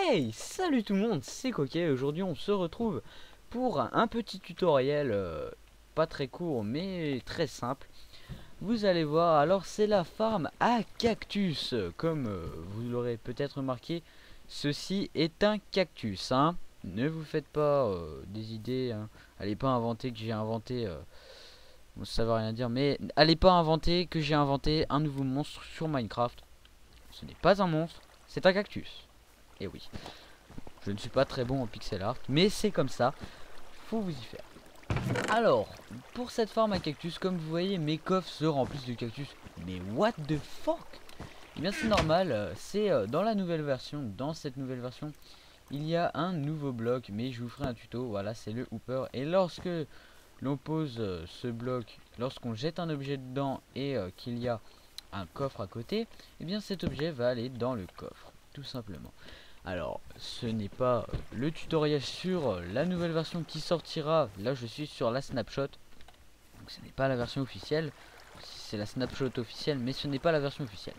Hey, salut tout le monde, c'est Coquet. Aujourd'hui on se retrouve pour un petit tutoriel pas très court mais très simple. Vous allez voir, alors c'est la farm à cactus. Comme vous l'aurez peut-être remarqué, ceci est un cactus, hein. Ne vous faites pas des idées, hein. Allez pas inventer que j'ai inventé, bon, ça veut rien dire, mais allez pas inventer que j'ai inventé un nouveau monstre sur Minecraft. Ce n'est pas un monstre, c'est un cactus. Et oui. Je ne suis pas très bon en pixel art, mais c'est comme ça, faut vous y faire. Alors, pour cette farm à cactus, comme vous voyez, mes coffres se remplissent de cactus. Mais what the fuck? Eh bien c'est normal, c'est dans la nouvelle version, dans cette nouvelle version, il y a un nouveau bloc, mais je vous ferai un tuto, voilà, c'est le hooper. Et lorsque l'on pose ce bloc, lorsqu'on jette un objet dedans et qu'il y a un coffre à côté, eh bien cet objet va aller dans le coffre, tout simplement. Alors, ce n'est pas le tutoriel sur la nouvelle version qui sortira. Là, je suis sur la snapshot. Donc, ce n'est pas la version officielle. C'est la snapshot officielle, mais ce n'est pas la version officielle.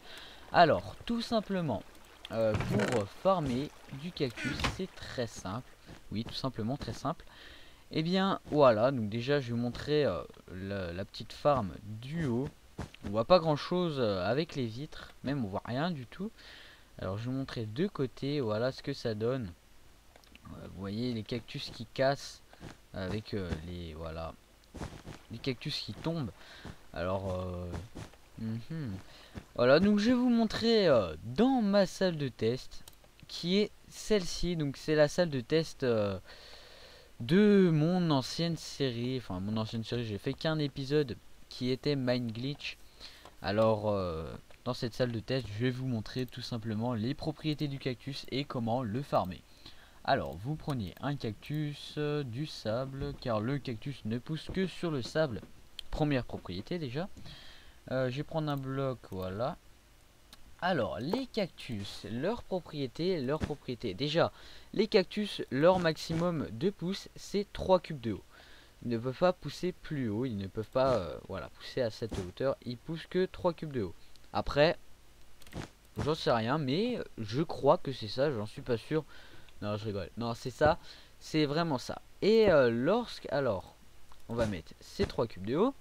Alors, tout simplement, pour farmer du cactus, c'est très simple. Oui, tout simplement très simple. Et bien, voilà. Donc déjà, je vais vous montrer la petite farm du haut. On voit pas grand chose avec les vitres. Même, on voit rien du tout. Alors je vais vous montrer de côté, voilà ce que ça donne. Vous voyez les cactus qui cassent avec les cactus qui tombent. Alors voilà, donc je vais vous montrer dans ma salle de test qui est celle-ci. Donc c'est la salle de test de mon ancienne série. Enfin mon ancienne série, j'ai fait qu'un épisode qui était Mind Glitch. Alors dans cette salle de test, je vais vous montrer tout simplement les propriétés du cactus et comment le farmer. Alors vous prenez un cactus, du sable, car le cactus ne pousse que sur le sable. Première propriété déjà. Je vais prendre un bloc, voilà. Alors les cactus, leurs propriétés. Déjà, les cactus, leur maximum de pouces, c'est 3 cubes de haut. Ils ne peuvent pas pousser plus haut, ils ne peuvent pas voilà, pousser à cette hauteur, ils poussent que 3 cubes de haut. Après, j'en sais rien, mais je crois que c'est ça, j'en suis pas sûr. Non, je rigole. Non, c'est ça, c'est vraiment ça. Et alors, on va mettre ces 3 cubes de haut.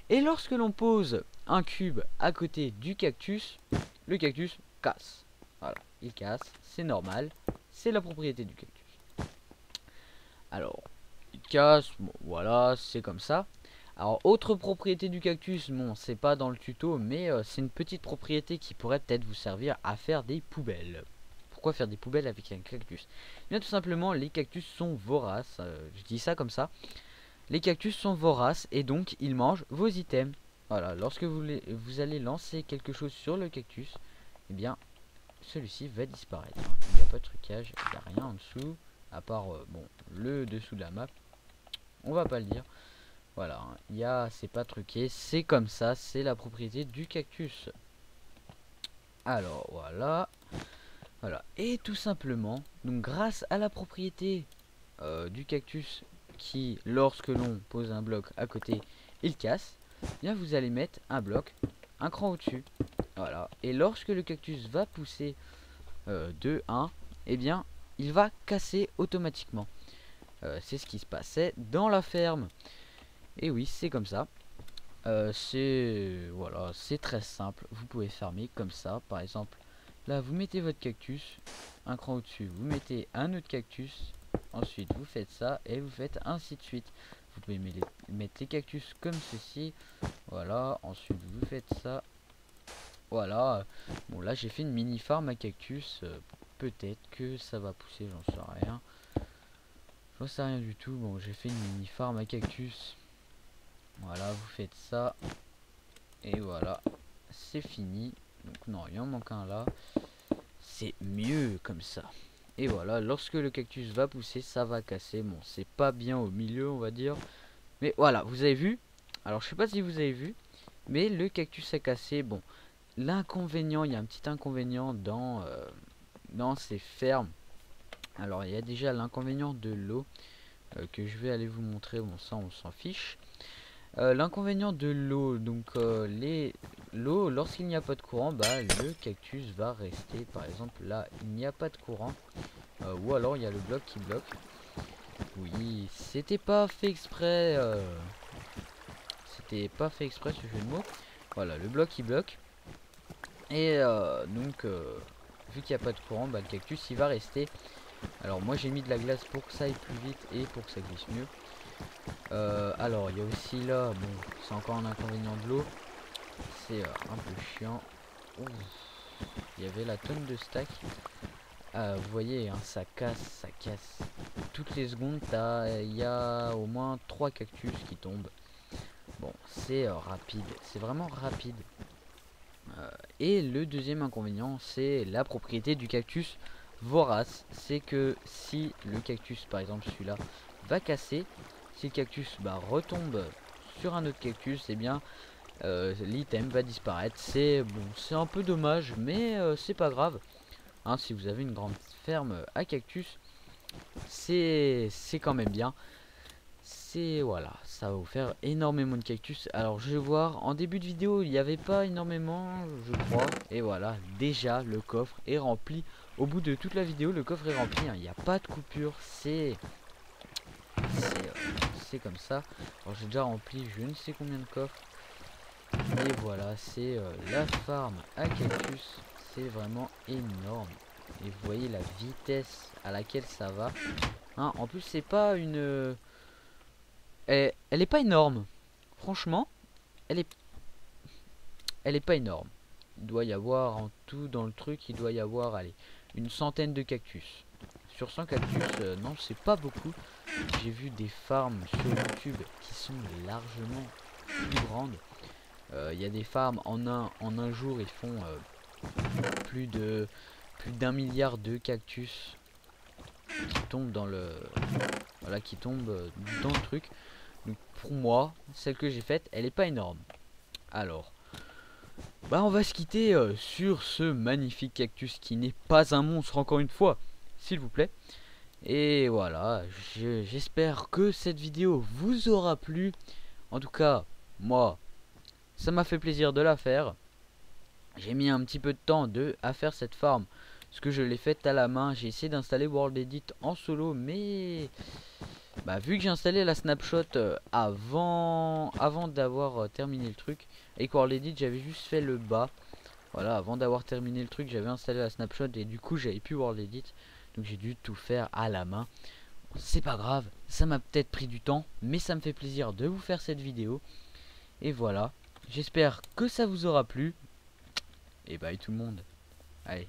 Et lorsque l'on pose un cube à côté du cactus, le cactus casse. Voilà, il casse, c'est normal, c'est la propriété du cactus. Alors, il casse, bon, voilà, c'est comme ça. Alors, autre propriété du cactus, bon, c'est pas dans le tuto, mais c'est une petite propriété qui pourrait peut-être vous servir à faire des poubelles. Pourquoi faire des poubelles avec un cactus? Eh bien, tout simplement, les cactus sont voraces. Je dis ça comme ça. Les cactus sont voraces et donc ils mangent vos items. Voilà, lorsque vous allez lancer quelque chose sur le cactus, eh bien, celui-ci va disparaître. Il n'y a pas de trucage, il n'y a rien en dessous, à part, bon, le dessous de la map. On va pas le dire. Voilà, c'est pas truqué, c'est comme ça, c'est la propriété du cactus. Alors voilà, et tout simplement, donc grâce à la propriété du cactus qui, lorsque l'on pose un bloc à côté, il casse, bien vous allez mettre un bloc un cran au-dessus. Voilà, et lorsque le cactus va pousser de 1, eh bien il va casser automatiquement. C'est ce qui se passait dans la ferme. Et oui, c'est comme ça. Voilà, c'est très simple. Vous pouvez fermer comme ça. Par exemple, là, vous mettez votre cactus, un cran au-dessus, vous mettez un autre cactus. Ensuite, vous faites ça et vous faites ainsi de suite. Vous pouvez mettre les cactus comme ceci. Voilà. Ensuite, vous faites ça. Voilà. Bon, là, j'ai fait une mini farm à cactus. Peut-être que ça va pousser, j'en sais rien. J'en sais rien du tout. Bon, j'ai fait une mini farm à cactus. Voilà, vous faites ça. Et voilà, c'est fini. Donc non, il en manque un là. C'est mieux comme ça. Et voilà, lorsque le cactus va pousser, ça va casser. Bon, c'est pas bien au milieu, on va dire. Mais voilà, vous avez vu. Alors, je sais pas si vous avez vu. Mais le cactus a cassé. Bon, l'inconvénient, il y a un petit inconvénient dans ces fermes. Alors, il y a déjà l'inconvénient de l'eau. Que je vais aller vous montrer. Bon, ça, on s'en fiche. L'inconvénient de l'eau, donc l'eau, lorsqu'il n'y a pas de courant, bah le cactus va rester. Par exemple, là, il n'y a pas de courant. Ou alors il y a le bloc qui bloque. Oui, c'était pas fait exprès. C'était pas fait exprès ce jeu de mots. Voilà, le bloc qui bloque. Et donc, vu qu'il n'y a pas de courant, bah, le cactus il va rester. Alors moi j'ai mis de la glace pour que ça aille plus vite et pour que ça glisse mieux. Alors il y a aussi là, bon, c'est encore un inconvénient de l'eau. C'est un peu chiant. Ouh, il y avait la tonne de stack. Vous voyez, hein, ça casse. Toutes les secondes, il y a au moins 3 cactus qui tombent. Bon, c'est rapide, c'est vraiment rapide. Et le deuxième inconvénient, c'est la propriété du cactus vorace. C'est que si le cactus, par exemple celui-là, va casser, si le cactus retombe sur un autre cactus, et bien l'item va disparaître. C'est bon, c'est un peu dommage, mais c'est pas grave. Hein, si vous avez une grande ferme à cactus, c'est quand même bien. C'est voilà, ça va vous faire énormément de cactus. Alors je vais voir, en début de vidéo il n'y avait pas énormément je crois. Et voilà, déjà le coffre est rempli. Au bout de toute la vidéo le coffre est rempli, hein. Il n'y a pas de coupure. C'est comme ça. Alors j'ai déjà rempli je ne sais combien de coffres. Et voilà, c'est la farm à cactus. C'est vraiment énorme. Et vous voyez la vitesse à laquelle ça va, hein. En plus c'est pas une... Elle est pas énorme. Franchement, elle est pas énorme. Il doit y avoir en tout dans le truc, il doit y avoir, allez, une centaine de cactus. Sur 100 cactus, non, c'est pas beaucoup. J'ai vu des farms sur YouTube qui sont largement plus grandes. Il y a des farms en un jour, ils font plus d'un milliard de cactus qui tombent dans le qui tombent dans le truc. Donc pour moi, celle que j'ai faite, elle est pas énorme. Alors, on va se quitter sur ce magnifique cactus qui n'est pas un monstre encore une fois, s'il vous plaît. Et voilà, j'espère que cette vidéo vous aura plu. En tout cas, moi, ça m'a fait plaisir de la faire. J'ai mis un petit peu de temps à faire cette farm, parce que je l'ai faite à la main. J'ai essayé d'installer World Edit en solo, mais vu que j'ai installé la snapshot avant d'avoir terminé le truc, et World Edit j'avais juste fait le bas. Voilà, avant d'avoir terminé le truc, j'avais installé la snapshot et du coup j'avais plus World Edit, donc j'ai dû tout faire à la main. C'est pas grave, ça m'a peut-être pris du temps, mais ça me fait plaisir de vous faire cette vidéo. Et voilà, j'espère que ça vous aura plu. Et bye tout le monde. Allez.